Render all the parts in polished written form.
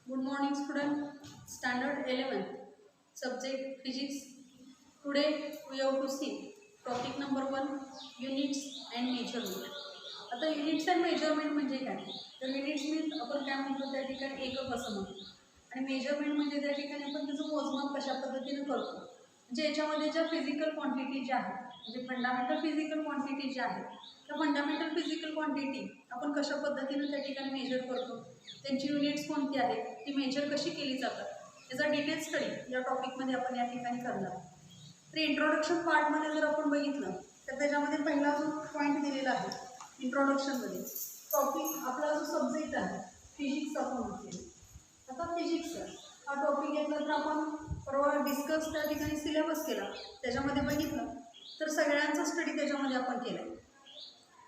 Good morning, student. Standard 11, subject physics. Today we have to see topic number 1, units and measurement. आता units and measurement म्हणजे काय? तर units means आपण काय म्हणतो त्या ठिकाणी एकक असं म्हणतो आणि मेजरमेंट म्हणजे त्या ठिकाणी आपण त्याचं मोजमाप कशा पद्धतीने करतो. म्हणजे याच्यामध्ये ज्या फिजिकल क्वांटिटी ज्या आहेत म्हणजे फंडामेंटल फिजिकल क्वांटिटी ज्या आहेत त्या फंडामेंटल फिजिकल क्वांटिटी आपण कशा पद्धतीने त्या ठिकाणी मेजर करतो, त्यांची युनिट्स कोणती आहेत, ती मेजर कशी केली जातात याचा डिटेल स्टडी या टॉपिकमध्ये आपण या ठिकाणी करणार. तर इंट्रोडक्शन पार्टमध्ये जर आपण बघितलं तर त्याच्यामध्ये पहिला जो पॉईंट दिलेला आहे इंट्रोडक्शनमध्ये टॉपिक आपला जो सब्जेक्ट आहे फिजिक्स आपण म्हटले. आता फिजिक्स हा टॉपिक घेतला तर आपण परवा डिस्कस त्या ठिकाणी सिलेबस केला, त्याच्यामध्ये बघितलं तर सगळ्यांचा स्टडी त्याच्यामध्ये आपण केला आहे.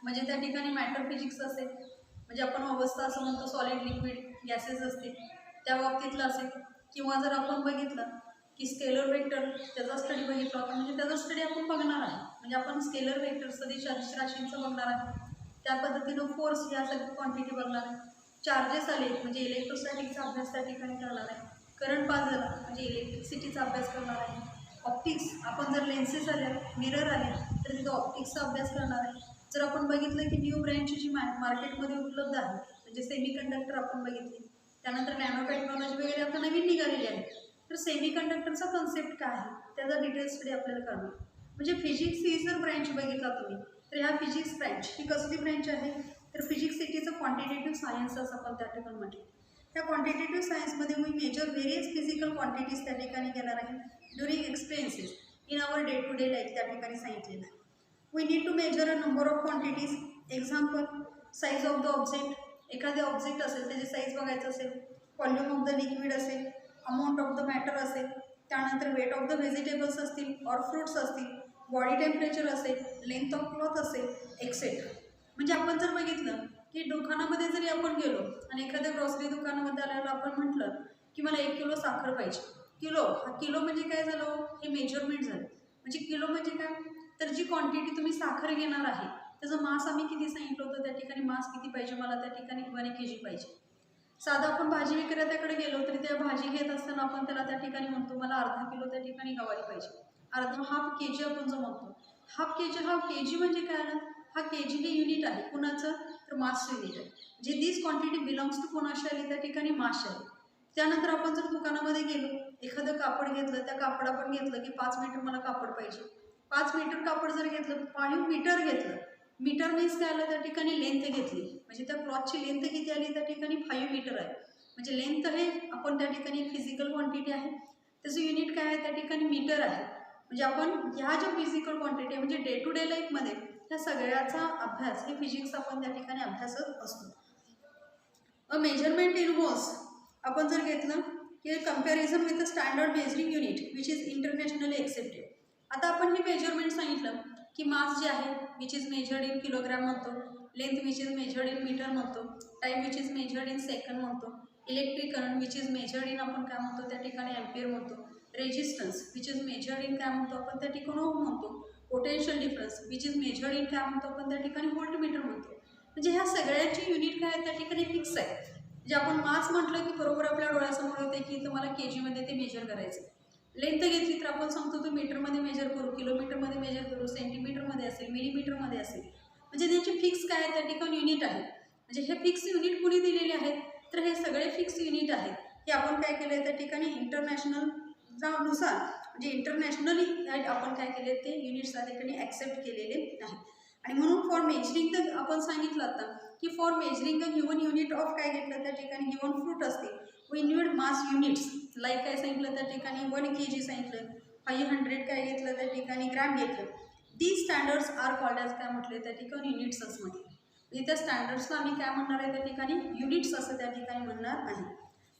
म्हणजे त्या ठिकाणी मॅटर फिजिक्स असेल म्हणजे आपण अवस्था असं म्हणतो सॉलिड लिक्विड गॅसेस असतील त्या बाबतीतलं असेल, किंवा जर आपण बघितलं की स्केलर वेक्टर त्याचा स्टडी बघितला होता म्हणजे त्याचा स्टडी आपण बघणार आहे. म्हणजे आपण स्केलर वेक्टर सदिश राशींचं बघणार आहे, त्या पद्धतीनं फोर्स या सगळी क्वांटिटी बघणार आहे. चार्जेस आले म्हणजे इलेक्ट्रोस्टॅटिकचा अभ्यास त्या ठिकाणी करणार आहे. करंट पास झाला म्हणजे इलेक्ट्रिसिटीचा अभ्यास करणार आहे. ऑप्टिक्स आपण जर लेन्सेस आल्या मिरर आले तर तिथं ऑप्टिक्सचा अभ्यास करणार आहे. जर आपण बघितलं की न्यू ब्रँच जी मार्केटमध्ये उपलब्ध आहे म्हणजे सेमी कंडक्टर आपण बघितले, त्यानंतर नॅनो टेक्नॉलॉजी वगैरे आता नवीन निघालेली आहे. तर सेमी कंडक्टरचा कन्सेप्ट काय आहे त्याचा डिटेल स्टडी आपल्याला करणार. म्हणजे फिजिक्स ही जर ब्रँच बघितला तुम्ही तर ह्या फिजिक्स ब्रँच ही कसली ब्रँच आहे तर फिजिक्स सिटीचं क्वांटिटेटिव्ह सायन्स असं आपण त्या ठिकाणी म्हटलं. त्या क्वांटिटेटिव्ह सायन्समध्ये मी मेजर व्हेरियस फिजिकल क्वांटिटीज त्या ठिकाणी घेणार आहे during experiences in our day to day life त्या ठिकाणी सांगितलेलं आहे. We need to measure a number of quantities. Example size of the object, एखादे ऑब्जेक्ट असेल त्याची साईज बघायचं असेल, व्हॉल्यूम ऑफ द लिक्विड असेल, अमाऊंट ऑफ द मॅटर असेल, त्यानंतर वेट ऑफ द व्हेजिटेबल्स असतील और फ्रूट्स असतील, बॉडी टेम्परेचर असेल, लेंथ ऑफ क्लॉथ असेल, एक्सेट्रा. म्हणजे आपण जर बघितलं की दुकानामध्ये जरी आपण गेलो आणि एखाद्या ग्रॉसरी दुकानामध्ये आल्यावर आपण म्हटलं की मला 1 किलो साखर पाहिजे. किलो हा किलो म्हणजे काय झालं, हे मेजरमेंट झालं. म्हणजे किलो म्हणजे काय तर जी क्वांटिटी तुम्ही साखर घेणार आहे त्याचं मास आम्ही किती सांगितलं होतं, त्या ठिकाणी मास किती पाहिजे मला त्या ठिकाणी 1 kg पाहिजे. साधा आपण भाजी विक्रेत्याकडे गेलो तरी त्या भाजी घेत असताना आपण त्याला त्या ठिकाणी म्हणतो मला अर्धा किलो त्या ठिकाणी गवारी पाहिजे, अर्धा हाफ के जी आपण जो म्हणतो. हाफ के जी म्हणजे काय ना, हा के जी हे युनिट आहे कुणाचं तर मास युनिट आहे. जे दिस क्वांटिटी बिलॉंग्स टू कोणाशी आली त्या ठिकाणी मास आली. त्यानंतर आपण जर दुकानामध्ये गेलो एखादं कापड घेतलं, त्या कापड आपण घेतलं की 5 मीटर मला कापड पाहिजे. 5 मीटर कापड जर घेतलं 5 मीटर घेतलं, मीटर मीन्स काय आलं त्या ठिकाणी लेंथ घेतली म्हणजे त्या क्लॉथची लेंथ किती आली त्या ठिकाणी 5 मीटर आहे. म्हणजे लेंथ हे आपण त्या ठिकाणी फिजिकल क्वांटिटी आहे, त्याचं युनिट काय आहे त्या ठिकाणी मीटर आहे. म्हणजे आपण ह्या ज्या फिजिकल क्वांटिटी आहे म्हणजे डे टू डे लाईफमध्ये ह्या सगळ्याचा अभ्यास हे फिजिक्स आपण त्या ठिकाणी अभ्यासत असतो. अ मेजरमेंट इनव्हॉल्व्स आपण जर घेतलं की comparison with a standard measuring unit which is internationally accepted. आता आपण हे मेजरमेंट सांगितलं की मास जे आहे which is measured in kilogram म्हणतो, length which is measured in metre म्हणतो, time which is measured in second म्हणतो, electric current which is measured in आपण काय म्हणतो त्या ठिकाणी ॲम्पियर म्हणतो, resistance which is measured in काय म्हणतो आपण त्या ठिकाणी ओम म्हणतो, potential difference which is measured in काय म्हणतो आपण त्या ठिकाणी व्होल्टमीटर म्हणतो. म्हणजे ह्या सगळ्यांची युनिट काय आहे त्या ठिकाणी फिक्स आहे. म्हणजे आपण मास म्हटलं की बरोबर आपल्या डोळ्यासमोर होते की तुम्हाला के जीमध्ये ते मेजर करायचं. लेंथ घेतली तर आपण सांगतो तो मीटरमध्ये मेजर करू, किलोमीटरमध्ये मेजर करू, सेंटीमीटरमध्ये असेल, मिलीमीटरमध्ये असेल. म्हणजे त्याची फिक्स काय आहे त्या ठिकाणी युनिट आहे. म्हणजे हे फिक्स युनिट कुणी दिलेले आहेत तर हे सगळे फिक्स युनिट आहेत. हे आपण काय केलं आहे त्या ठिकाणी इंटरनॅशनल नुसार म्हणजे इंटरनॅशनली आपण काय केले ते युनिट्स त्या ठिकाणी ॲक्सेप्ट केलेले आहेत. आणि म्हणून फॉर मेजरिंग द आपण सांगितलं आता की for measuring the given unit of काय घेतलं त्या ठिकाणी गिवन फ्रूट असते we need mass units. Like काय सांगितलं त्या ठिकाणी 1 kg सांगितलं, 500 काय घेतलं त्या ठिकाणी ग्रॅम घेतलं. These standards are called as काय म्हटले त्या ठिकाणी युनिट्स असं म्हटलं. म्हणजे त्या स्टँडर्ड्सला आम्ही काय म्हणणार आहे त्या ठिकाणी युनिट्स असं त्या ठिकाणी म्हणणार आहे.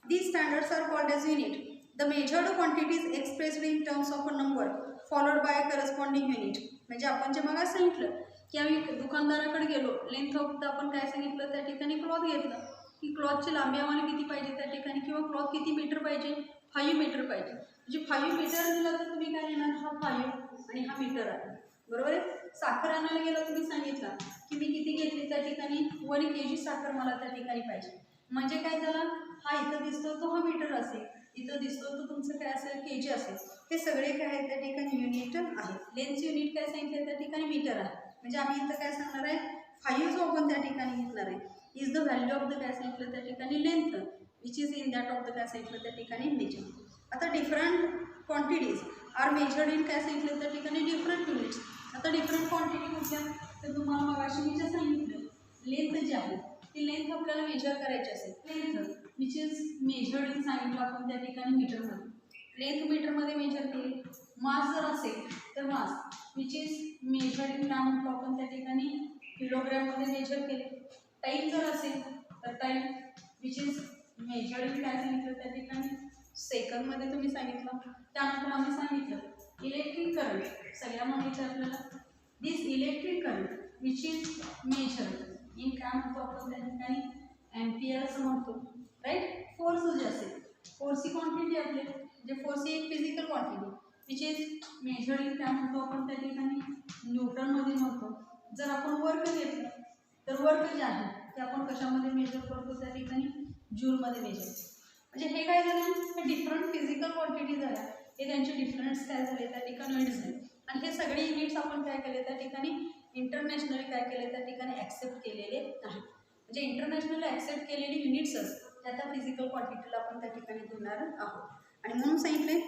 These standards are called as unit. The measured quantities expressed in terms of a number followed by a corresponding unit. म्हणजे आपण जे मग सांगितलं की आम्ही दुकानदाराकडे गेलो, लेंथ ऑफ द आपण काय सांगितलं त्या ठिकाणी क्लॉथ घेतलं की क्लॉथची लांबी आम्हाला किती पाहिजे त्या ठिकाणी किंवा क्लॉथ किती मीटर पाहिजे 5 मीटर पाहिजे. म्हणजे 5 मीटर दिलं तर तुम्ही काय घेणार हा 5 आणि हा मीटर आहे बरोबर आहे. साखर आणायला गेलं तुम्ही सांगितलं की मी किती घेतली त्या ठिकाणी 1 kg साखर मला त्या ठिकाणी पाहिजे. म्हणजे काय झालं, हा इथं दिसतो तो हा मीटर असेल, इथं दिसतो तो तुमचं काय असेल केजी असेल. हे सगळे काय आहे त्या ठिकाणी युनिट आहे. लेन्थचे युनिट काय सांगितलं त्या ठिकाणी मीटर आहे. म्हणजे आम्ही इथं काय सांगणार आहे 5 जो आपण त्या ठिकाणी घेतणार आहे is the value of the काय सांगितलं त्या ठिकाणी length which is in that of the काय सांगितलं त्या ठिकाणी मीटर. आता different quantities are measured in काय सांगितलं त्या ठिकाणी डिफरंट युनिट्स. आता डिफरंट क्वांटिटी कुठल्या तर तुम्हाला मगाशी मी जे सांगितलं लेंथ जी आहे ती लेंथ आपल्याला मेजर करायची असेल length which is measured in सांगितलं आपण त्या ठिकाणी मीटरमध्ये. लेंथ मीटरमध्ये मेजर केली. मास जर असेल तर मास विच इज मेजर्ड इन काय म्हणतो आपण त्या ठिकाणी किलोग्रॅममध्ये मेजर केले. टाईम जर असेल तर time which is measured in काय सांगितलं त्या ठिकाणी सेकंदमध्ये तुम्ही सांगितलं. त्यानंतर आम्ही सांगितलं इलेक्ट्रिक करंट सगळ्या माहिती आपल्याला this electric current which is measured in काय म्हणतो आपण त्या ठिकाणी एम्पियर्स म्हणतो राईट. फोर्स जे असेल फोर्स ही क्वांटिटी आपली म्हणजे फोर्स ही एक physical quantity which is measured in काय म्हणतो आपण त्या ठिकाणी न्यूटनमध्ये म्हणतो. जर आपण वर्क घेतलं तर वर्क जे आहे ते आपण कशामध्ये मेजर करतो त्या ठिकाणी जूलमध्ये मेजर. म्हणजे हे काय झालं हे डिफरंट फिजिकल क्वांटिटी झाल्या हे त्यांचे डिफरन्स काय झाले त्या ठिकाणी युनिट्स झाले. आणि हे सगळे युनिट्स आपण काय केले त्या ठिकाणी इंटरनॅशनली काय केले त्या ठिकाणी ॲक्सेप्ट केलेले आहे. म्हणजे इंटरनॅशनली ॲक्सेप्ट केलेली युनिट्सच त्या फिजिकल क्वांटिटीला आपण त्या ठिकाणी घेणार आहोत. आणि म्हणून सांगितले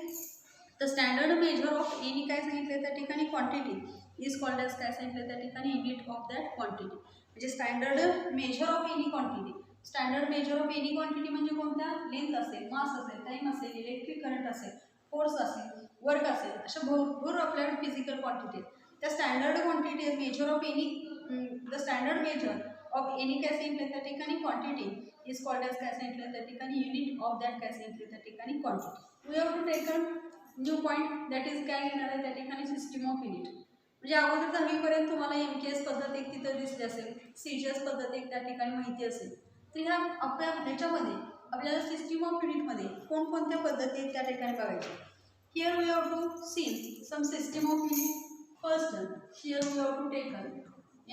the standard measure of any काय सांगितले त्या ठिकाणी क्वांटिटी इज कॉल्ड एज काय सांगितलं त्या ठिकाणी युनिट ऑफ दॅट क्वांटिटी. म्हणजे standard measure of any quantity. Standard measure of any quantity म्हणजे कोणत्या लेंथ असेल मास असेल टाईम असेल इलेक्ट्रिक करंट असेल फोर्स असेल वर्क असेल अशा भरपूर आपल्याकडे फिजिकल क्वांटिटी आहेत. त्या standard quantity measure of any the standard measure of any काय सांगितलं त्या ठिकाणी क्वांटिटी इज कॉल्ड एज काय सांगितलं त्या ठिकाणी युनिट ऑफ दॅट काय सांगितलं त्या ठिकाणी quantity. We have to take a new point that is काय येणार आहे त्या ठिकाणी सिस्टीम ऑफ युनिट. म्हणजे अगोदर दहावीपर्यंत तुम्हाला MKS पद्धत एक तिथं दिसली असेल CGS पद्धत एक त्या ठिकाणी माहिती असेल. तर ह्या आपल्या ह्याच्यामध्ये आपल्याला सिस्टीम ऑफ युनिटमध्ये कोणकोणत्या पद्धती आहेत त्या ठिकाणी बघायच्या. Here we have to see some system of unit. First here we have to take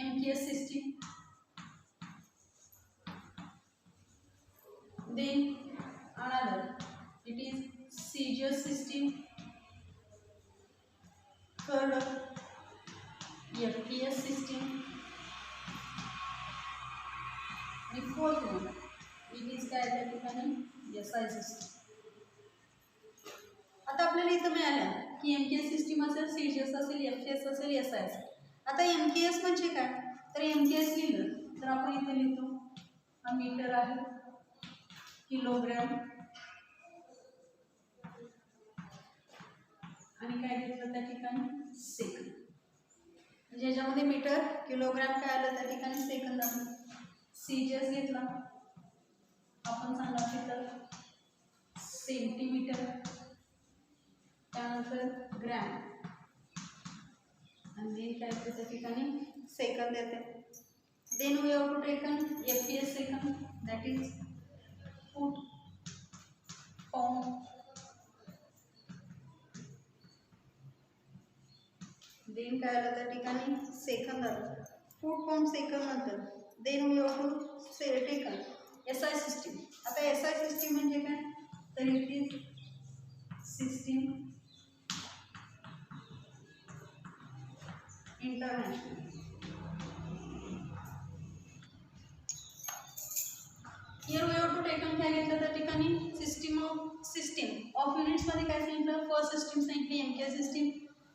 MKS system. Then another it is CGS system. Third FPS system. And fourth one it is काय त्या ठिकाणी SI system. आता आपल्याला इथं मिळालं की MKS system असेल CGS असेल FPS असेल SI असेल. आता MKS म्हणजे काय तर MKS लिहिलं तर आपण इथे लिहितो हा मीटर आहे किलोग्रॅम आणि काय घेतलं त्या ठिकाणी सेकंद. म्हणजे याच्यामध्ये मीटर किलोग्रॅम काय आलं त्या ठिकाणी सेकंद आलं. CGS घेतला आपण सांगा तिथं सेंटीमीटर त्यानंतर ग्रॅम आणि काय येतं त्या ठिकाणी सेकंद येते. Then we have to taken FPS second that is foot pound. Then काय आलं त्या ठिकाणी सेकंद आलं फूट पाऊंड सेकंद नंतर. Then we have to taken SI system. आता SI सिस्टीम म्हणजे काय तर it is system international. Here we have to taken काय घेतलं त्या ठिकाणी सिस्टीम ऑफ युनिट्समध्ये काय सांगितलं फर्स्ट सिस्टीम सांगितली MKS सिस्टीम.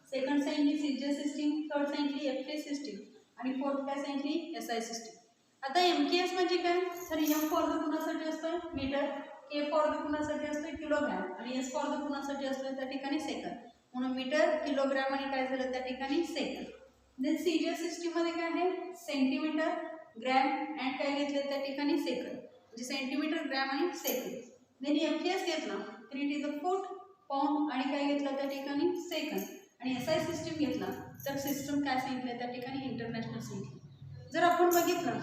सेकंड सांगितली CGS सिस्टीम. थर्ड सांगितली FPS सिस्टीम आणि फोर्थ काय सांगितली SI सिस्टीम. आता MKS म्हणजे काय तर M फॉर द कुणासाठी असतं मीटर K फॉर द कुणासाठी असतं किलोग्रॅम आणि S फॉर द कुणासाठी असतं त्या ठिकाणी सेकंद. म्हणून मीटर किलोग्रॅम आणि काय झालं त्या ठिकाणी सेकंद. देन CGS सिस्टीममध्ये काय आहे सेंटीमीटर ग्रॅम अँड काय घेतलं त्या ठिकाणी सेकंद म्हणजे सेंटीमीटर ग्रॅम आणि सेकंद. देन FPS घेतला तर it is a foot pound आणि काय घेतलं त्या ठिकाणी सेकंद. आणि SI सिस्टीम घेतला तर सिस्टम काय सांगितलं त्या ठिकाणी इंटरनॅशनल सांगितलं. जर आपण बघितलं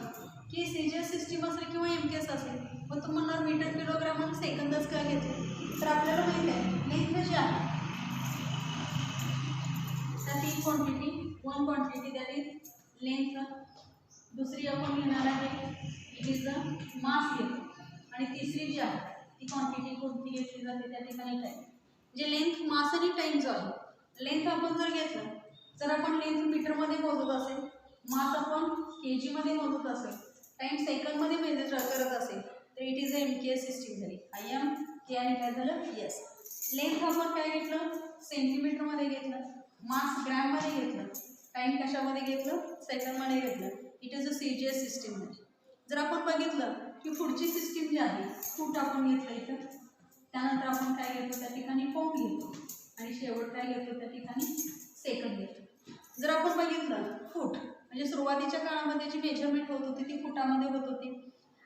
की CGS सिस्टीम असेल किंवा MKS असेल मग तो म्हणणार मीटर किलोग्राम आणि सेकंदच काय घेतले तर आपल्याला माहिती आहे लेंथ जी आहे त्या तीन quantity one quantity that is length. दुसरी आपण घेणार आहे इट इज द मास घेतो आणि तिसरी जी आहे ती क्वांटिटी कोणती घेतली जाते त्या ठिकाणी टाईम. म्हणजे लेंथ, मास आणि टाईम जो आहे, लेंथ आपण जर घेतलं, जर आपण लेंथ मीटरमध्ये मोजत असेल, मास आपण kg मध्ये मोजत असेल, टाईम सेकंडमध्ये मेजर करत असेल, तर it is a MKS system झाली. IM के आणि काय झालं यस. लेंथ आपण काय घेतलं, सेंटीमीटरमध्ये घेतलं, मास ग्रॅममध्ये घेतलं, टाईम कशामध्ये घेतलं, सेकंडमध्ये घेतलं, it is a CGS system झाली. जर आपण बघितलं की पुढची सिस्टीम जी आहे, फूट आपण घेतलं इथं, त्यानंतर आपण काय घेतो त्या ठिकाणी पाऊंड घेतो आणि शेवट काय घेतो त्या ठिकाणी सेकंड घेतो. जर आपण बघितलं फूट म्हणजे सुरुवातीच्या काळामध्ये जी मेजरमेंट होत होती ती फुटामध्ये होत होती.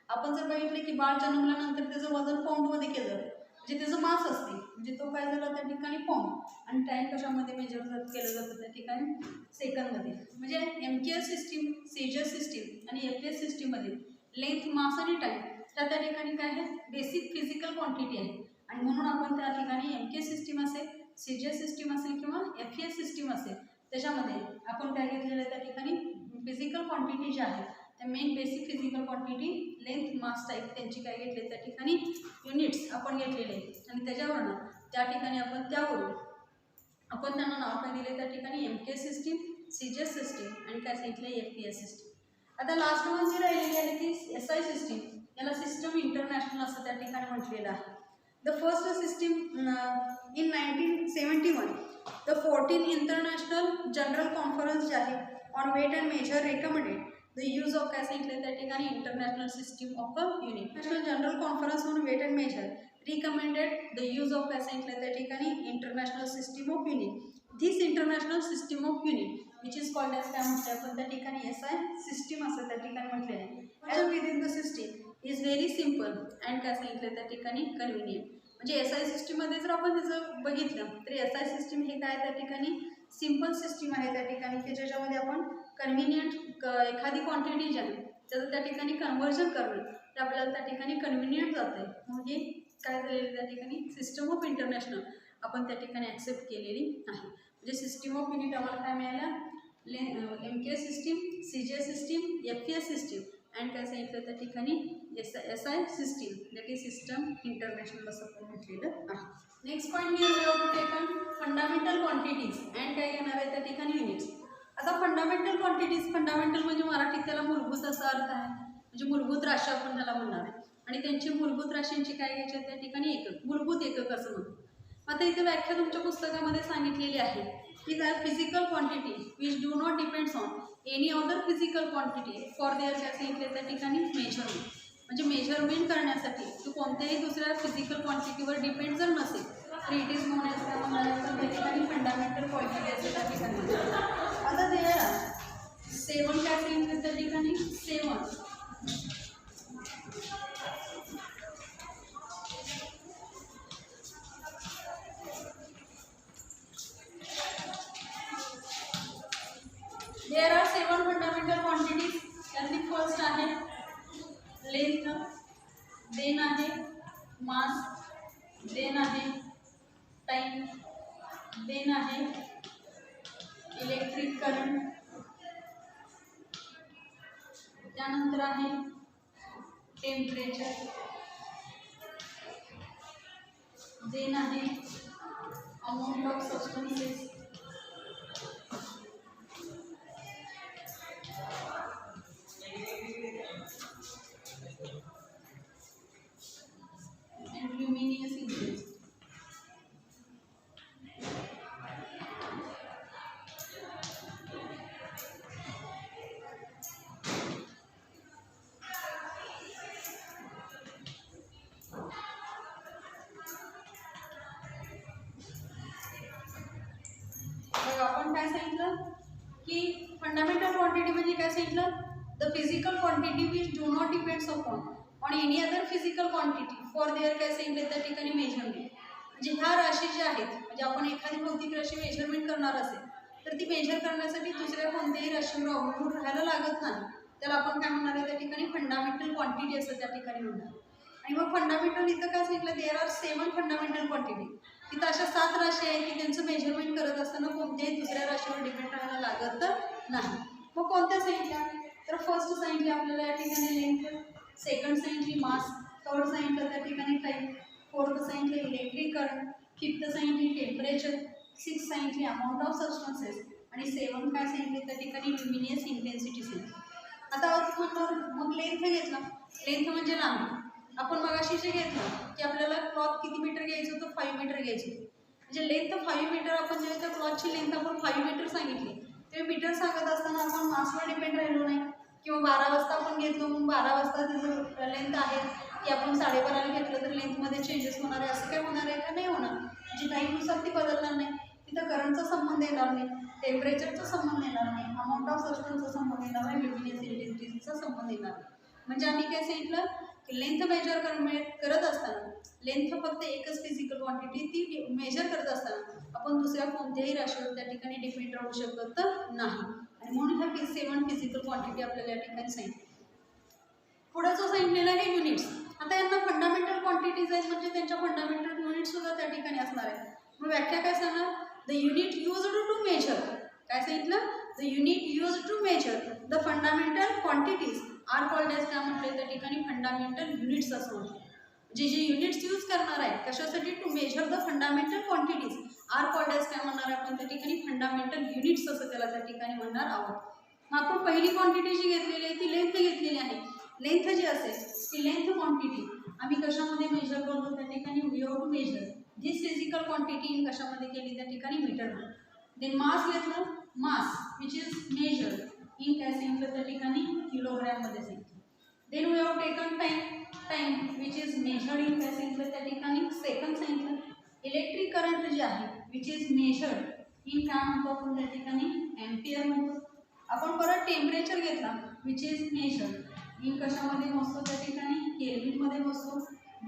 आपण जर बघितलं की बाळ जन्मल्यानंतर त्याचं वजन पाऊंडमध्ये केलं, म्हणजे त्याचं मास असते, म्हणजे तो काय झाला त्या ठिकाणी पाऊंड, आणि टाईम कशामध्ये मेजर केलं जातं त्या ठिकाणी सेकंडमध्ये. म्हणजे MKS सिस्टीम, CGS सिस्टीम आणि FPS सिस्टीममध्ये लेंथ, मास आणि टाईम त्या ठिकाणी काय आहे, बेसिक फिजिकल क्वांटिटी आहे. आणि म्हणून आपण त्या ठिकाणी MKS सिस्टीम असेल, CGS सिस्टीम असेल किंवा FPS सिस्टीम असेल, त्याच्यामध्ये आपण काय घेतलेलं आहे त्या ठिकाणी फिजिकल क्वांटिटी जी आहे त्या main basic physical quantity, length, mass, type त्यांची काय घेतले त्या ठिकाणी युनिट्स आपण घेतलेले आहेत. आणि त्याच्यावरनं त्या ठिकाणी त्यावरून आपण त्यांना नाव काय दिले त्या ठिकाणी MKS सिस्टीम, CGS सिस्टीम आणि काय सांगितलं FPS सिस्टीम. आता लास्ट वन जी राहिलेली आहे ती SI सिस्टीम, याला सिस्टम इंटरनॅशनल असं त्या ठिकाणी म्हटलेलं आहे. The first system in 1971 the 14 international general conference जे आहे on weight and measure recommended the use of काय सांगितलं त्या ठिकाणी international system of a unit. National general conference on weight and measure recommended the use of काय सांगितलं त्या ठिकाणी international system of unit. This international system of unit which is called as काय म्हटलं आपण त्या ठिकाणी SI सिस्टीम असं त्या ठिकाणी म्हटलेलं आहे. As within the system is very simple and काय सांगितलं त्या ठिकाणी कन्व्हिनियंट. म्हणजे SI सिस्टीममध्ये जर आपण त्याचं बघितलं तर SI सिस्टीम हे काय त्या ठिकाणी सिम्पल सिस्टीम आहे त्या ठिकाणी की ज्याच्यामध्ये आपण कन्व्हिनियंट एखादी क्वांटिटी जी आहे त्याचं त्या ठिकाणी कन्व्हर्जन करणं ते आपल्याला त्या ठिकाणी कन्व्हिनियंट जातं आहे. मग हे काय झालेलं त्या ठिकाणी सिस्टम ऑफ इंटरनॅशनल आपण त्या ठिकाणी ॲक्सेप्ट केलेली आहे. म्हणजे सिस्टीम ऑफ युनिट आम्हाला काय मिळालं, MKS system, CGS system, FPS system and काय सांगितलं त्या ठिकाणी SI system, that is system international असं आपण म्हटलेलं आहे. Next point here we have to taken fundamental quantities and काय घेणार आहे त्या ठिकाणी युनिट्स. आता फंडामेंटल क्वांटिटीज, फंडामेंटल म्हणजे मराठीत त्याला मूलभूत असा अर्थ आहे, म्हणजे मूलभूत राशी आपण त्याला म्हणणार आहे. आणि त्यांची मूलभूत राशींची काय घ्यायची त्या ठिकाणी एकक, मूलभूत एकक असं म्हणतो. आता इथे व्याख्या तुमच्या पुस्तकामध्ये सांगितलेली आहे की the physical quantity which do not depends on any other physical quantity for their काय सांगितले त्या ठिकाणी मेजरमेंट. म्हणजे मेजरमेंट करण्यासाठी तू कोणत्याही दुसऱ्या फिजिकल क्वांटिटीवर डिपेंड जर नसेल तर इट इज नोन एज काय म्हणणार त्या ठिकाणी फंडामेंटल क्वांटिटी असं त्या ठिकाणी. आता ते 7 काय सांगितलं त्या ठिकाणी 7 There are 7 fundamental quantities. त्यातली फर्स्ट आहे लेंथ, देन आहे मास, देन आहे टाइम, देन आहे इलेक्ट्रिक करंट, त्यानंतर आहे टेम्परेचर, देन आहे amount of substances, and luminous inches. आपण काय सांगितलं की फंडामेंटल क्वांटिटी म्हणजे काय सांगितलं, the physical quantity which do not depends upon on any other physical quantity for their काय सांगितलं त्या ठिकाणी मेजरमेंट. म्हणजे ह्या राशी ज्या आहेत, म्हणजे आपण एखादी भौतिक राशी मेजरमेंट करणार असेल तर ती मेजर करण्यासाठी दुसऱ्या कोणत्याही राशीवर अवलंबून राहायला लागत नाही. त्याला आपण काय म्हणणार आहे त्या ठिकाणी फंडामेंटल क्वांटिटी असं त्या ठिकाणी म्हणणार. आणि मग फंडामेंटल इथं काय सांगितलं, देअर आर 7 फंडामेंटल क्वांटिटी. तिथं अशा 7 राशी आहेत की त्यांचं मेजरमेंट करत असताना कोणत्याही दुसऱ्या राशीवर डिपेंड राहायला लागत नाही. मग कोणत्या सांगितल्या तर फर्स्ट सांगितली आपल्याला या ठिकाणी लेंथ, सेकंड सांगितली मास, थर्ड सांगितलं त्या ठिकाणी टाईम, फोर्थ सांगितलं इलेक्ट्रिक करंट, फिफ्थ सांगितली टेम्परेचर, सिक्स सांगितली अमाऊंट ऑफ सबस्टन्सेस आणि सेवन काय सांगितले त्या ठिकाणी ल्युमिनियस इंटेन्सिटी सांगितली. आता मग लेंथ घेतला, लेंथ म्हणजे लांबी. आपण मगाशी जे घेतलं की आपल्याला क्लॉथ किती मीटर घ्यायचं होतं, 5 मीटर घ्यायची, म्हणजे लेंथ 5 मीटर. आपण जेव्हा त्या क्लॉथची लेंथ आपण 5 मीटर सांगितली तेव्हा मीटर सांगत असताना आपण मासवर डिपेंड राहिलो नाही किंवा 12 वाजता आपण घेतलो मग 12 वाजता त्याचं लेंथ आहे की आपण 12:30 घेतलं तर लेंथमध्ये चेंजेस होणार आहे असं काय होणार आहे का, नाही होणार. म्हणजे टाईमनुसार ती बदलणार नाही, तिथं करंटचा संबंध येणार नाही, टेम्परेचरचा संबंध येणार नाही, अमाऊंट ऑफ सबस्टन्सचा संबंध येणार नाही, ल्युमिनियस इंटेन्सिटीचा संबंध येणार नाही. म्हणजे आम्ही काय सांगितलं की लेंथ मेजर करत असताना लेंथ फक्त एकच फिजिकल क्वांटिटी ती मेजर करत असताना आपण दुसऱ्या कोणत्याही राशीवर त्या ठिकाणी डिपेंड राहू शकत नाही. आणि म्हणून ह्या 7 फिजिकल क्वांटिटी आपल्याला या ठिकाणी सांगितली. पुढे जो सांगितलेला आहे युनिट्स. आता यांना फंडामेंटल क्वांटिटीज आहेत म्हणजे त्यांच्या फंडामेंटल युनिट्स सुद्धा त्या ठिकाणी असणार आहे. मग व्याख्या काय सांगणार, the unit used to measure, काय सांगितलं, the unit used to measure the fundamental quantities are called as, काय म्हटलं त्या ठिकाणी फंडामेंटल युनिट्स असं म्हटलं. जे युनिट्स यूज करणार आहे कशासाठी, to measure the fundamental quantities are called as, काय म्हणणार आपण त्या ठिकाणी फंडामेंटल युनिट्स असं त्याला त्या ठिकाणी म्हणणार आहोत. मग आपण पहिली क्वांटिटी जी घेतलेली आहे ती लेंथ घेतलेली आहे. लेंथ जी असेल ती लेंथ क्वांटिटी आम्ही कशामध्ये मेजर करतो त्या ठिकाणी, we have to measure this physical quantity in कशामध्ये केली त्या ठिकाणी मीटरमध्ये. देन मास घेतलं, mass which is measure in काय सांगितलं त्या ठिकाणी किलोग्रॅममध्ये सांगितलं. Then we have taken time, time which is measured in काय सांगितलं त्या ठिकाणी सेकंड सांगितलं. इलेक्ट्रिक करंट जे आहे विच इज मेजर्ड इन काय म्हणतो आपण त्या ठिकाणी एम्पियर म्हणतो. आपण परत टेम्परेचर घेतला विच इज मेजर्ड इन कशामध्ये मोजतो त्या ठिकाणी केल्विनमध्ये मोजतो.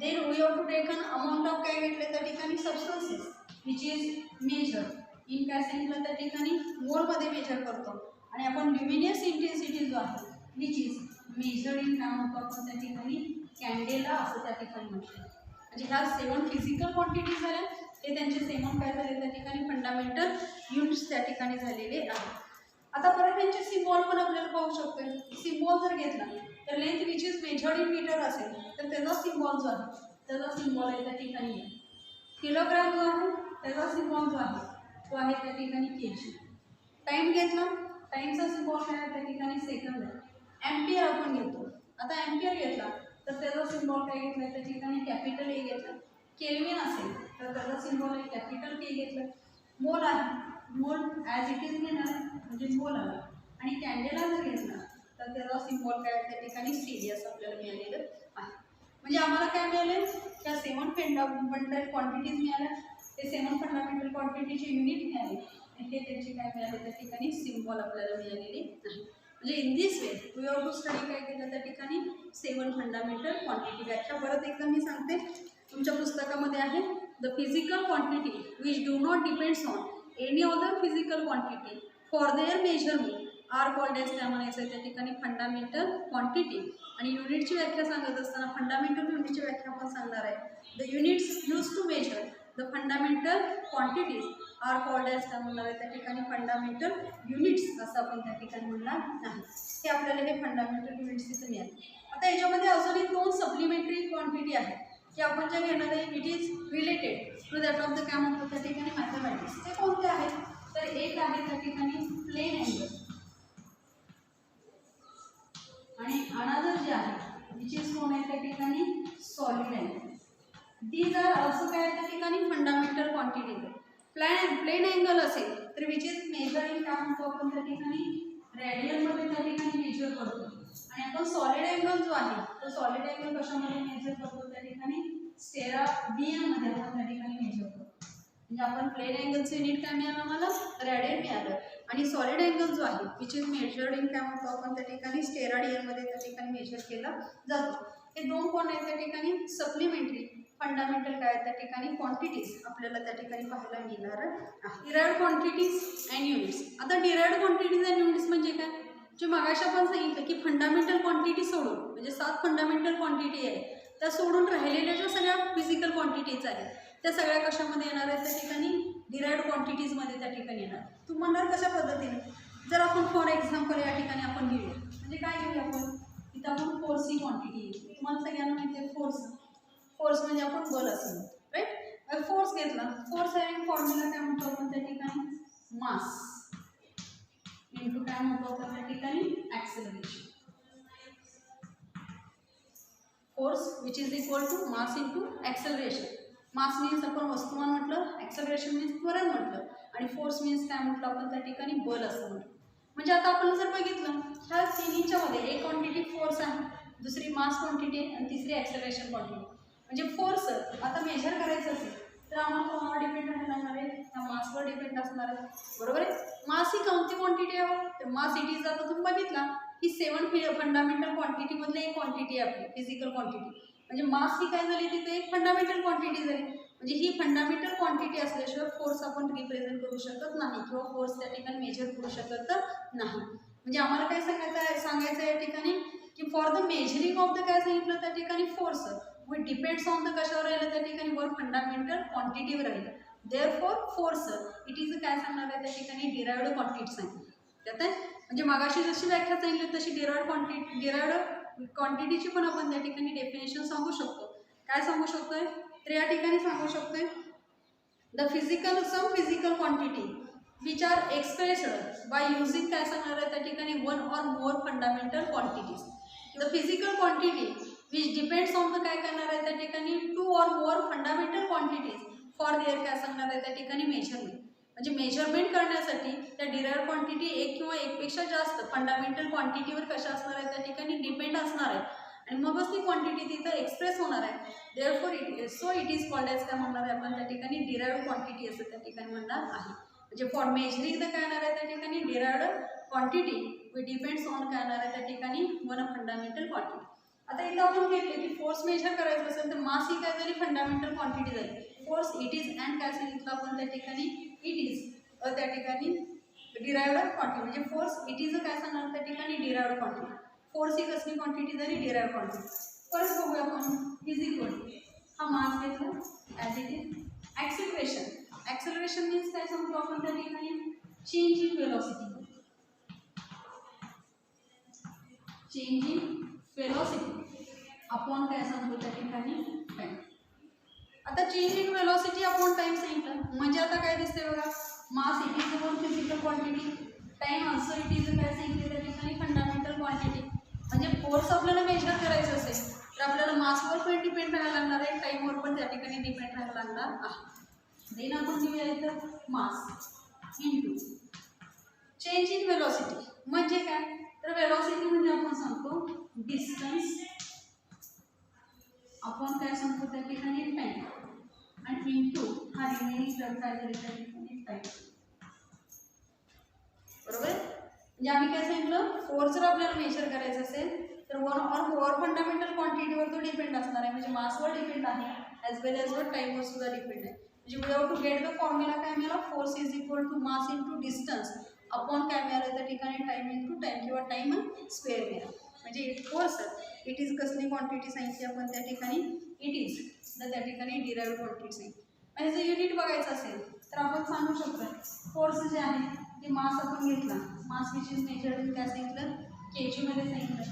Then we have to taken amount of काय घेतलं त्या ठिकाणी substances which is measured in काय सांगितलं त्या ठिकाणी मोलमध्ये मेजर करतो. आणि आपण ल्युमिनियस इंटेन्सिटी जो आहे विच इज मेजर्ड इन काय म्हणतो आपण त्या ठिकाणी कॅन्डेला असं त्या ठिकाणी म्हणतो. म्हणजे ह्या 7 फिजिकल क्वांटिटीज झाल्या ते त्यांचे 7 काय झाले त्या ठिकाणी फंडामेंटल युनिट्स त्या ठिकाणी झालेले आहेत. आता परत त्यांचे सिम्बॉल पण आपल्याला पाहू शकतो. सिम्बॉल जर घेतला तर length which is measured in metre असेल तर त्याचा सिम्बॉल जो आहे त्याचा सिम्बॉल आहे त्या ठिकाणी किलोग्राम जो आहे त्याचा सिम्बॉल जो आहे तो आहे त्या ठिकाणी केजी. टाईम घेतला, टाईमचा सिम्बॉल काय आहे त्या ठिकाणी सेकंद आहे. एम्पियर आपण घेतो, आता एम्पियर घेतला तर त्याचा सिम्बॉल काय घेतला त्या ठिकाणी कॅपिटल ए घेतला. केल्विन असेल तर त्याचा सिम्बॉल आहे कॅपिटल के घेतलं. मोल आहे, मोल ॲज इट इज घेणार म्हणजे मोल आला. आणि कॅन्डेला जर घेतला तर त्याचा सिम्बॉल काय त्या ठिकाणी सीरियस आपल्याला मिळालेलं आहे. म्हणजे आम्हाला काय मिळाले, त्या 7 फंडामेंटल क्वांटिटीज मिळाल्या, ते 7 फंडामेंटल क्वांटिटीचे युनिट मिळाले आणि ते त्यांचे काय मिळाले त्या ठिकाणी सिम्बॉल आपल्याला मिळालेले आहे. म्हणजे in this way we have to study काय केलं त्या ठिकाणी 7 फंडामेंटल क्वांटिटी. व्याख्या परत एकदा मी सांगते, तुमच्या पुस्तकामध्ये आहे the physical quantity which do not depends on any other physical quantity for their measurement are called as, काय म्हणायचं त्या ठिकाणी फंडामेंटल क्वांटिटी. आणि युनिटची व्याख्या सांगत असताना फंडामेंटल युनिटची व्याख्या आपण सांगणार आहे. The units use to measure the fundamental quantities are called as, काय म्हणणार आहे त्या ठिकाणी फंडामेंटल युनिट्स असं आपण त्या ठिकाणी म्हणणार नाही. हे आपल्याला हे फंडामेंटल युनिट्स तिथे मिळाले. आता याच्यामध्ये अजूनही 2 सप्लिमेंटरी क्वांटिटी आहेत की आपण जे घेणार आहे it is related to that of the काय म्हणतो त्या ठिकाणी मॅथमॅटिक्स. ते कोणते आहेत तर एक आहे त्या ठिकाणी प्लेन अँगल आणि अनादर जे आहे विच इज कोण आहे त्या ठिकाणी सॉलिड अँगल. दीज आर असं काय त्या ठिकाणी फंडामेंटल क्वांटिटीज आहे. प्लेन अँगल असेल तर विच इज मेजर इन काय म्हणतो आपण त्या ठिकाणी रेडियनमध्ये त्या ठिकाणी मेजर करतो. आणि आपण सॉलिड अँगल जो आहे तो सॉलिड अँगल कशामध्ये मेजर करतो त्या ठिकाणी स्टेराडियनमध्ये आपण त्या ठिकाणी मेजर करतो. म्हणजे आपण प्लेन अँगलचं युनिट काय मिळालं आम्हाला रेडियन मिळालं. आणि सॉलिड अँगल जो आहे विच इज मेजर्ड इन काय म्हणतो आपण त्या ठिकाणी स्टेराडियनमध्ये त्या ठिकाणी मेजर केला जातो. हे 2 कोण आहेत त्या ठिकाणी सप्लिमेंटरी फंडामेंटल काय त्या ठिकाणी क्वांटिटीज आपल्याला त्या ठिकाणी पाहायला मिळणार आहे. Derived quantities and units. आता डिराइव्ड क्वांटिटीज अँड युनिट्स म्हणजे काय, जे मगाशी आपण सांगितलं की फंडामेंटल क्वांटिटी सोडून म्हणजे 7 फंडामेंटल क्वांटिटी आहे त्या सोडून राहिलेल्या ज्या सगळ्या फिजिकल क्वांटिटीज आहेत त्या सगळ्या कशामध्ये येणार आहेत त्या ठिकाणी डिराइव्ड क्वांटिटीजमध्ये त्या ठिकाणी येणार. तू म्हणणार कशा पद्धतीने, जर आपण फॉर एक्झाम्पल या ठिकाणी आपण घेऊया म्हणजे काय घेऊया आपण इथं आपण फोर्सची क्वांटिटी तुम्हाला सगळ्यांना माहिती आहे फोर्स. फोर्स म्हणजे आपण बल असं राईट. फोर्स घेतला, फोर्स हॅविंग फॉर्म्युला काय म्हणतो आपण त्या ठिकाणी, मास इंटू काय म्हणतो आपण त्या ठिकाणी, acceleration. Force which is equal to mass into acceleration. Mass means आपण वस्तुमान म्हटलं, ॲक्सेलरेशन मीन्स त्वरण म्हटलं, आणि फोर्स मीन्स काय म्हटलं आपण त्या ठिकाणी, बल असं म्हटलं. म्हणजे आता आपण जर बघितलं ह्या तिन्हीच्या मध्ये एक क्वांटिटी फोर्स आहे, दुसरी मास क्वांटिटी आहे, आणि तिसरी ॲक्सेलरेशन क्वांटिटी. म्हणजे फोर्स आता मेजर करायचं असेल तर आम्हाला कोणावर डिपेंड राहणार आहे, त्या मासवर डिपेंड असणार आहे, बरोबर आहे. मास ही कोणती क्वांटिटी आहे, तर मास इट इज, आता तुम्ही बघितला ही 7 फंडामेंटल क्वांटिटी मधली एक क्वांटिटी आहे आपली फिजिकल क्वांटिटी. म्हणजे मास ही काय झाली, तिथे एक फंडामेंटल क्वांटिटी झाली. म्हणजे ही फंडामेंटल क्वांटिटी असल्याशिवाय फोर्स आपण रिप्रेझेंट करू शकत नाही किंवा फोर्स त्या ठिकाणी मेजर करू शकत नाही. म्हणजे आम्हाला काय सांगायचं या ठिकाणी की for the measuring of the काय सांगितलं त्या ठिकाणी, force we depends on the कशावर राहिलं त्या ठिकाणी, वर फंडामेंटल क्वांटिटीवर राहिलं. देअरफॉर फोर्स इट इज काय सांगणार आहे त्या ठिकाणी, डिराइव्ड क्वांटिटी सांगितलं त्यात आहे. म्हणजे मागाशी जशी व्याख्या सांगितली तशी डिराइव्ड क्वांटिटीची पण आपण त्या ठिकाणी डेफिनेशन सांगू शकतो. काय सांगू शकतोय तर या ठिकाणी सांगू शकतोय, the some physical quantity which are expressed by using काय सांगणार आहे त्या ठिकाणी, one or more fundamental quantities. The physical quantity which depends on the काय करणार आहे त्या ठिकाणी, 2 or more fundamental quantities for their काय सांगणार आहे त्या ठिकाणी, मेजरमेंट. म्हणजे मेजरमेंट करण्यासाठी त्या डिराइव्ड क्वांटिटी एक किंवा एकपेक्षा जास्त फंडामेंटल क्वांटिटीवर कशा असणार आहे त्या ठिकाणी, डिपेंड असणार आहे, आणि मगच ती क्वांटिटी तिथं एक्सप्रेस होणार आहे. Therefore it is called as काय म्हणणार आहे आपण त्या ठिकाणी, डिराइव्ड क्वांटिटी असं त्या ठिकाणी म्हणणार आहे. म्हणजे फॉर मेजरिंग द काय येणार आहे त्या ठिकाणी, derived quantity we depends on काय येणार आहे त्या ठिकाणी, वन फंडामेंटल क्वांटिटी. आता इथं आपण घेतले की फोर्स मेजर करायचं असेल तर मास ही काय झाली, फंडामेंटल क्वांटिटी झाली. फोर्स इट इज अँड काय सांगितलं आपण त्या ठिकाणी, इट इज त्या ठिकाणी डिराइव्ड क्वांटिटी. म्हणजे फोर्स इट इज काय सांगणार त्या ठिकाणी, डिराइव्ड क्वांटिटी. फोर्स ही कसली क्वांटिटी झाली, डिराइव्ड क्वांटिटी. परत बघूया आपण, इज इक्वल हा मास घेतला as it is. Acceleration, acceleration means काय सांगतो आपण त्या ठिकाणी, change in velocity. Change in velocity upon काय सांगतो त्या ठिकाणी, टाइम. आता change in velocity upon time सांगितलं म्हणजे आता काय दिसते बघा, mass it is one physical quantity, time also it is काय सांगितले त्या ठिकाणी, फंडामेंटल क्वांटिटी. म्हणजे फोर्स आपल्याला मेजर करायचं असेल तर आपल्याला मासवर पण डिपेंड राहायला लागणार आहे, टाईमवर पण त्या ठिकाणी डिपेंड राहायला लागणार आहे. देन आपण घेऊया इथं mass into change in velocity. म्हणजे काय तर वेलोसिटी म्हणजे आपण सांगतो डिस्टन्स आपण काय सांगतो त्या ठिकाणी, टाईम, आणि इंटू हा रिमेनिंग टर्म काय झाली त्या ठिकाणी, टाईम, बरोबर. म्हणजे आम्ही काय सांगितलं, फोर्स जर आपल्याला मेजर करायचं असेल तर वन ऑर मोर फंडामेंटल क्वांटिटीवर तो डिपेंड असणार आहे. म्हणजे मासवर डिपेंड आहे ॲज वेल ॲज वर टाईमवर सुद्धा डिपेंड आहे. म्हणजे without to get the formula काय मिळाला, force is equal to mass into distance upon काय मिळालं त्या ठिकाणी, टाईम इंटू टाईम किंवा टाईम स्क्वेअर मिळाला. म्हणजे फोर्स इट इज कसली क्वांटिटी सांगितली आपण त्या ठिकाणी, इट इज त्या ठिकाणी डिराइव्ड क्वांटिटी सांगितली. आणि जर युनिट बघायचं असेल तर आपण सांगू शकतो फोर्स जे आहे ते मास आपण घेतला, मास विच इज मेजर्ड काय सांगितलं, केजीमध्ये सांगितलं,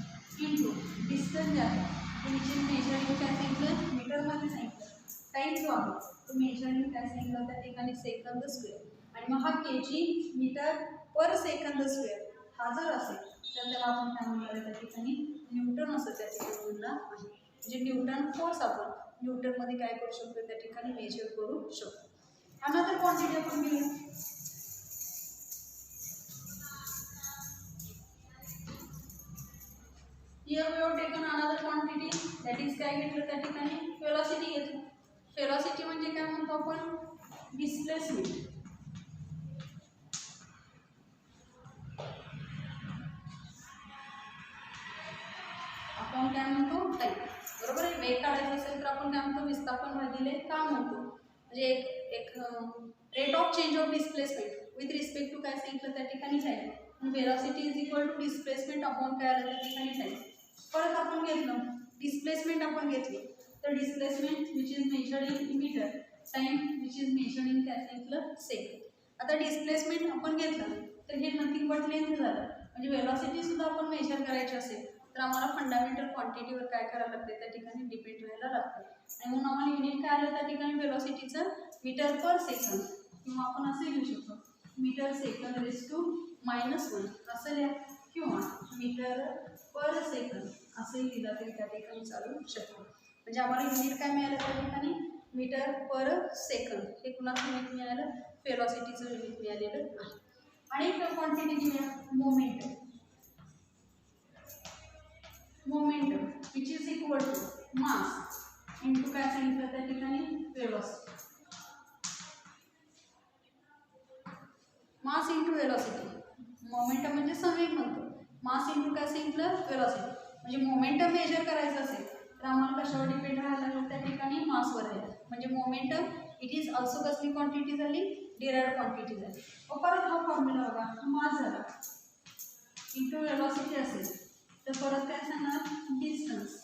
इंटू डिस्टन्स जे आहे ते विच इज मेजर्ड काय सांगितलं, मीटरमध्ये सांगितलं. टाईम जो आहे तो मेजरिंग काय सांगितलं त्या ठिकाणी, सेकंद स्क्वेअर. आणि मग हा KG metre per second square हा जर असेल तर त्याला आपण काय म्हणणार आहे त्या ठिकाणी, न्यूटन असं त्या ठिकाणी म्हणणार आहे. म्हणजे न्यूटन फोर्स आपण न्यूटनमध्ये काय करू शकतो त्या ठिकाणी, मेजर करू शकतो. अनदर क्वांटिटी आपण घेऊया, here we have taken another quantity that is काय घेतलं त्या ठिकाणी, वेलोसिटी घेतली. वेलोसिटी म्हणजे काय म्हणतो आपण, डिस्प्लेसमेंट. आपण काय म्हणतो, टाइम, बरोबर आहे. वेग काढायचा असेल तर आपण काय म्हणतो, विस्थापन भागिले काम म्हणतो. म्हणजे एक rate of change of displacement with respect to काय सांगितलं त्या ठिकाणी, time. Velocity is equal to displacement upon काय आलं त्या ठिकाणी, टाइम. परत आपण घेतलं डिस्प्लेसमेंट आपण घेतली तर displacement which is measured in metre, time which is measured in काय सांगितलं, सेकंड. आता डिस्प्लेसमेंट आपण घेतलं तर हे नथिंग बट लेंथ झालं. म्हणजे वेलोसिटी सुद्धा आपण मेजर करायची असेल तर आम्हाला फंडामेंटल क्वांटिटीवर काय करायला लागते त्या ठिकाणी डिपेंड राहायला लागतं. आणि म्हणून आम्हाला युनिट काय आलं त्या ठिकाणी वेलोसिटीचं मीटर पर सेकंद, किंवा आपण असे लिहू शकतो मीटर सेकंद रेज टू -1 असं लिहा, किंवा मीटर पर सेकंद असंही लिहिलं तरी त्या ठिकाणी चालू शकतो. म्हणजे आम्हाला युनिट काय मिळालं त्या ठिकाणी मीटर पर सेकंद. हे कुणाचं युनिट मिळालं? वेलोसिटीचं युनिट मिळालेलं आहे. आणि एक क्वांटिटी घेऊया momentum. Momentum which is equal to mass into काय सांगितलं त्या ठिकाणी velocity. Mass into velocity. Momentum म्हणजे संवेग म्हणतो. मास इंटू काय सांगितलं? वेलोसिटी. म्हणजे मोमेंटम मेजर करायचं असेल तर आम्हाला कशावर डिपेंड राहायला लागलं त्या ठिकाणी? मासवर आहे. म्हणजे मोमेंटम इट इज ऑल्सो कसली क्वांटिटी झाली? डिराइव्ड क्वांटिटी झाली. परत हा फॉर्म्युला बघा, मास झाला इंटू वेलोसिटी असेल तर परत काय सांगणार? डिस्टन्स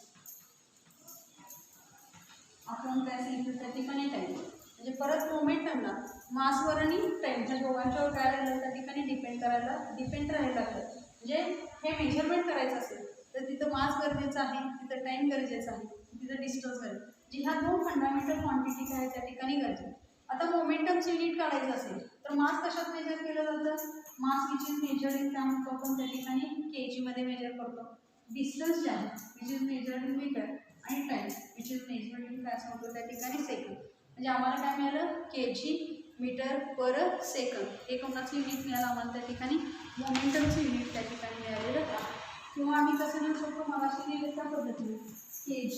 आपण काय सांगितलं त्या ठिकाणी टाईम. म्हणजे परत मोमेंटमला मासवर आणि टाईमच्या दोघांच्यावर काय राहिलं त्या ठिकाणी डिपेंड राहायला लागतं. म्हणजे हे मेजरमेंट करायचं असेल तर तिथं मास गरजेचं आहे, तिथं टाईम गरजेचं आहे, तिथं डिस्टन्स गरजेचं. म्हणजे ह्या दोन फंडामेंटल क्वांटिटी काय त्या ठिकाणी गरजेचं. आता मोमेंटमचं युनिट काढायचं असेल तर मास कशात मेजर केलं जातं? मास विच इज मेजर इन काय म्हणतो आपण त्या ठिकाणी? kg मध्ये मेजर करतो. डिस्टन्स जे आहे which is measured in metre, आणि time which is measured in काय सांगतो त्या ठिकाणी सेकंद. म्हणजे आम्हाला काय मिळालं? kg metre per second. हे कोणाचं युनिट मिळालं आम्हाला त्या ठिकाणी? मोमेंटमचं युनिट त्या ठिकाणी मिळालेलं आहे. किंवा आम्ही कसं लिहू शकतो? मगाशी लिहिलं त्या पद्धतीने kg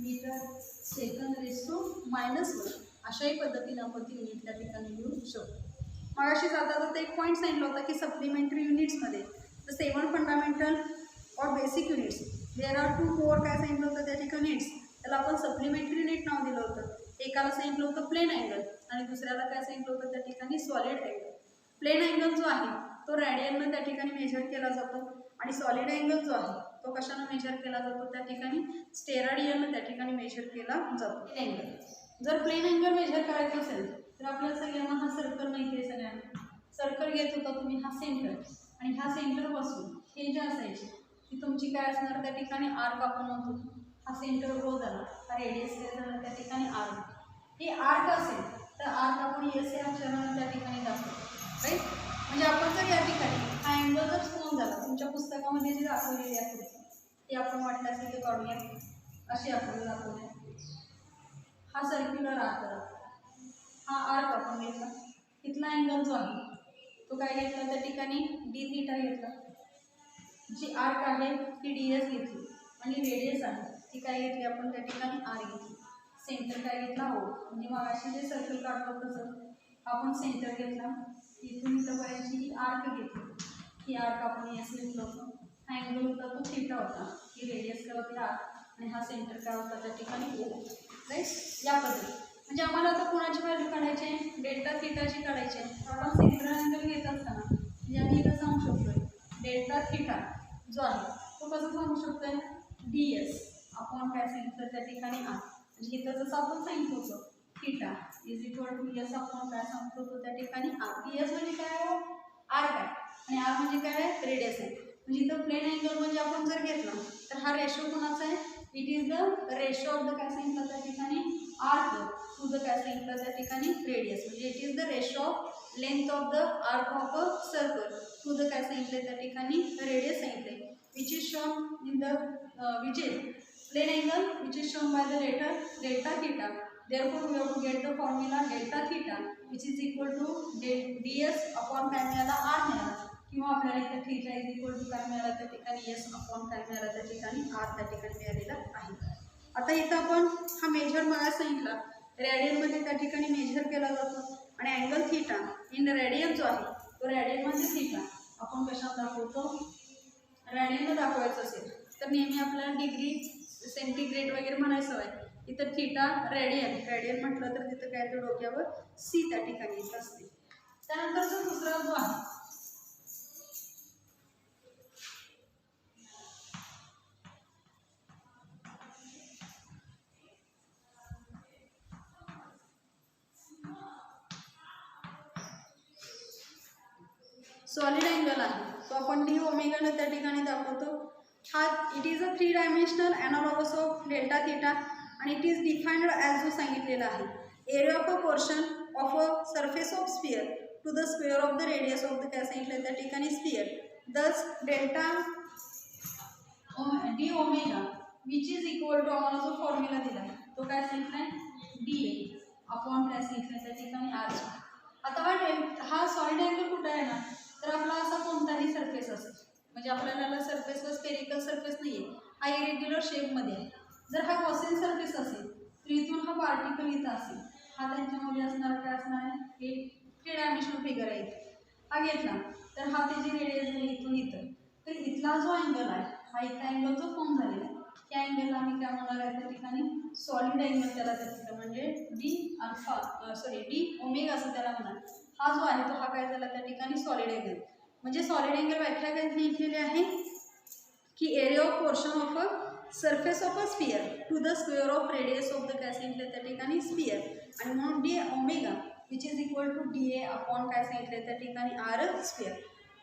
metre second raise to -1 अशाही पद्धतीने आपण ती युनिट त्या ठिकाणी लिहू शकतो. मगाशी जाता एक पॉईंट सांगितलं होता की सप्लिमेंटरी युनिट्समध्ये द 7 फंडामेंटल और बेसिक युनिट्स देर आर 2 मोर काय सांगितलं होतं त्या ठिकाणी युनिट्स. त्याला आपण सप्लिमेंटरी युनिट नाव दिलं होतं. एकाला सांगितलं होतं प्लेन अँगल आणि दुसऱ्याला काय सांगितलं होतं त्या ठिकाणी सॉलिड अँगल. प्लेन अँगल जो आहे तो रॅडियननं त्या ठिकाणी मेजर केला जातो, आणि सॉलिड अँगल जो आहे तो कशानं मेजर केला जातो त्या ठिकाणी? स्टेराडियननं त्या ठिकाणी मेजर केला जातो. प्लेन अँगल जर प्लेन अँगल मेजर करायचं असेल तर आपल्याला सगळ्यांना हा सर्कल माहिती आहे. सगळ्यांना सर्कल घेत होता तुम्ही, हा सेंटर, आणि ह्या सेंटरपासून हे जे असायचे ती तुमची काय असणार त्या ठिकाणी? आर्क आपण म्हणतो. हा सेंटर ओ झाला, हा रेडियस काय झाला त्या ठिकाणी? आर्क. हे आर्क असेल तर आर्क आपण एस या अक्षरानं त्या ठिकाणी दाखवतो, राईट. म्हणजे आपण जर या ठिकाणी हा अँगल जर फोन झाला, तुमच्या पुस्तकामध्ये जे दाखवलेली आहे ते आपण वाटलं असेल ते काढूया, अशी आपण दाखवूया. हा सर्क्युलर आर्क झाला, हा आर्क आपण घेतला. इथला अँगल जो आहे तो काय घेतला त्या ठिकाणी? डी थीटा घेतला. जी आर्क आहे ती डी एस घेतली, आणि रेडियस आहे ती काय घेतली आपण त्या ठिकाणी? आर घेतली. सेंटर काय घेतला? हो. म्हणजे मग अशी जे सर्कल काढतो तसं आपण सेंटर घेतला, इथून इथंपर्यंत ही आर्क घेतली. ही आर्क आपण एस घेतलं होतं. हा अँगल होता तो थीटा होता, ही रेडियस काय होती? आर, आणि हा सेंटर काय होता त्या ठिकाणी? ओ, राईट. या पद्धती म्हणजे आम्हाला आता कोणाची व्हॅल्यू काढायची आहे? डेल्टा थीटाची काढायची आहे. आपण सेंट्रल अँगल घेत असताना म्हणजे आम्ही इथं सांगू शकतोय डेल्टा थीटा जो आहे तो कसं सांगू शकतोय? डी एस आपण काय सांगितलं त्या ठिकाणी? आर. म्हणजे इथं जसं आपण सांगितलं होतं theta is equal to S आपण काय सांगतो होतो त्या ठिकाणी? आर. डी एस म्हणजे काय हो? आर्क आहे, आणि आर म्हणजे काय आहे? रेडियस आहे. म्हणजे इथं प्लेन अँगल म्हणजे आपण जर घेतला तर हा रेशो कोणाचा आहे? It is the ratio of the काय सांगितलं त्या ठिकाणी? आर्क टू द काय सांगितलं त्या ठिकाणी? रेडियस. म्हणजे it is the ratio of length of the arc of a circle to the काय सांगितलं त्या ठिकाणी? रेडियस सांगितले. Which is shown in the which is plane angle which is shown by the letter delta theta. Therefore, we have to get the formula delta theta which is equal to ds upon काय मिळाला? R मिळाला. किंवा आपल्याला इथे theta is equal to काय मिळाला त्या ठिकाणी? एस अपॉन काय मिळाला त्या ठिकाणी? आर त्या ठिकाणी मिळालेला आहे. आता इथं आपण हा मेजर मला सांगितला रॅडियनमध्ये त्या ठिकाणी मेजर केला जातो, आणि अँगल थीटा इन रॅडियन जो आहे तो रॅडियनमध्ये थीटा आपण कशात दाखवतो? रॅडियनला दाखवायचं असेल तर नेहमी आपल्याला डिग्री सेंटीग्रेड वगैरे म्हणायचं आहे. इथं थीटा रॅडियन म्हटलं तर तिथं काय तर डोक्यावर सी त्या ठिकाणी येत असते. त्यानंतरचा दुसरा जो आहे सॉलिड अँगल आहे, तो आपण डी ओमेगाने त्या ठिकाणी दाखवतो. हा it is a 3 dimensional analogous of delta theta आणि इट इज डिफाइंड ॲज जो सांगितलेला आहे area of a portion of a surface of sphere to the square of the radius of the काय सांगितलं त्या ठिकाणी sphere thus delta d omega which is equal to आम्हाला जो फॉर्म्युला दिला आहे तो काय सांगितला आहे डी ए अपॉन काय सांगितलं त्या ठिकाणी आर. आता हा सॉलिड अँगल कुठं आहे ना तर आपला असा कोणताही सरफेस असेल म्हणजे आपल्याला सरफेसवर स्पेरिकल सरफेस नाही आहे हा इरेग्युलर शेपमध्ये आहे. जर हा कॉसेन सरफेस असेल तर इथून हा पार्टिकल इथं असेल हा त्यांच्यामध्ये असणार काय असणार आहे हे 3 डायमेन्शनल फिगर आहे. हा घेतला तर हा त्याची रेडियस झाली इथून इथं तर इथला जो अँगल आहे हा इथला अँगल जो फॉर्म झालेला आहे त्या अँगलला आम्ही काय म्हणणार आहे त्या ठिकाणी सॉलिड अँगल त्याला त्याचं म्हणजे D alpha sorry D omega असं त्याला म्हणणार. हा जो आहे तो हा काय झाला त्या ठिकाणी सॉलिड अँगल म्हणजे सॉलिड अँगल व्याख्या काय लिहिलेली आहे की area of portion of a surface of a sphere to the square of radius of the काय सांगितलं त्या ठिकाणी स्पियर आणि म्हणून D omega which is equal to D A upon काय सांगितलं त्या ठिकाणी आर स्क्वेअर.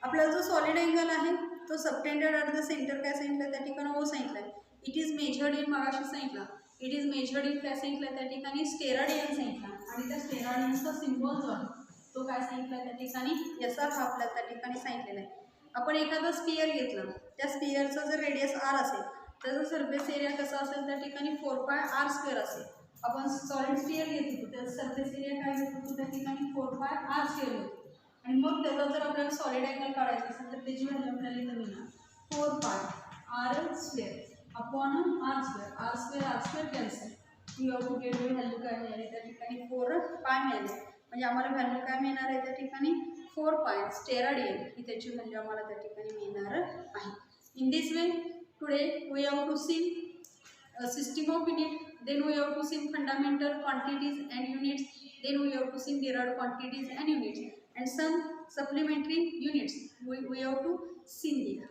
आपला जो सॉलिड अँगल आहे तो सबटेंडेड ॲट द सेंटर काय सांगितलं त्या ठिकाणी ओ सांगितलं आहे. इट इज मेजर्ड इन मागाशी सांगितलं इट इज मेजर्ड इन काय सांगितलं त्या ठिकाणी स्टेराडियन सांगितलं आणि त्या स्टेराडियनचा सिम्बॉल जो आहे तो काय सांगितला त्या ठिकाणी याचा हा आपल्याला त्या ठिकाणी सांगितलेला आहे. आपण एखादा स्पियर घेतला त्या स्पियरचा जर रेडियस आर असेल त्याचा सरफेस एरिया कसा असेल त्या ठिकाणी 4πr² असेल. आपण सॉलिड स्पियर घेत होतो त्याचा सरफेस एरिया काय घेत होतो त्या ठिकाणी 4πr² होतो आणि मग त्याचा जर आपल्याला सॉलिड अँगल काढायचा असेल तर त्याची व्हॅल्यू आपल्याला इथं मिळणार 4πr² upon r² cancel you have to get value काय मिळाली त्या ठिकाणी 4π मिळाली म्हणजे आम्हाला व्हॅल्यू काय मिळणार आहे त्या ठिकाणी 4π स्टेराडियन ही त्याची व्हॅल्यू आम्हाला त्या ठिकाणी मिळणार आहे. In this way today we have to see system of unit then we have to see fundamental quantities and units then we have to see derived quantities and units and some supplementary units we have to see there.